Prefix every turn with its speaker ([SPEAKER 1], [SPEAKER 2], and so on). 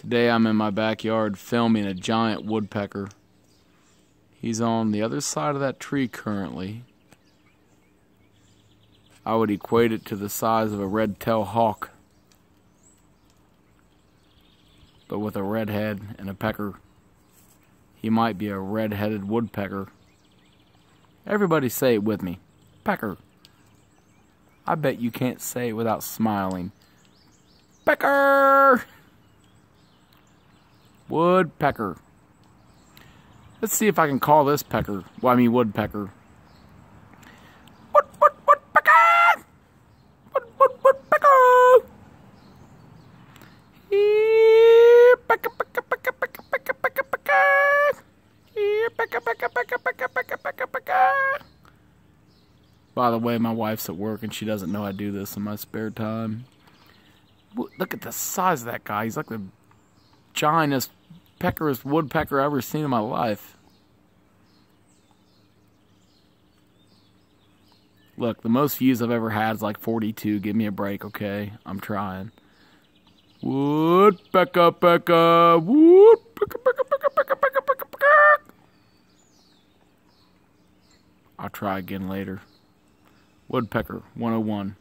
[SPEAKER 1] Today I'm in my backyard filming a giant woodpecker. He's on the other side of that tree currently. I would equate it to the size of a red-tailed hawk, but with a red head and a pecker. He might be a red-headed woodpecker. Everybody say it with me. Pecker. I bet you can't say it without smiling. Pecker! Woodpecker. Let's see if I can call this pecker. Well, I mean woodpecker. Woodpecker! Woodpecker! Here, pecker, pecker, pecker, pecker, pecker, pecker, pecker. Here, pecker, pecker, pecker, pecker, pecker, pecker, pecker. By the way, my wife's at work and she doesn't know I do this in my spare time. Look at the size of that guy. He's like the giantest peckerest woodpecker I've ever seen in my life. Look, the most views I've ever had is like 42. Give me a break, okay? I'm trying. Woodpecker, pecker, woodpecker, pecker, pecker, pecker, pecker, pecker, pecker. I'll try again later. Woodpecker 101.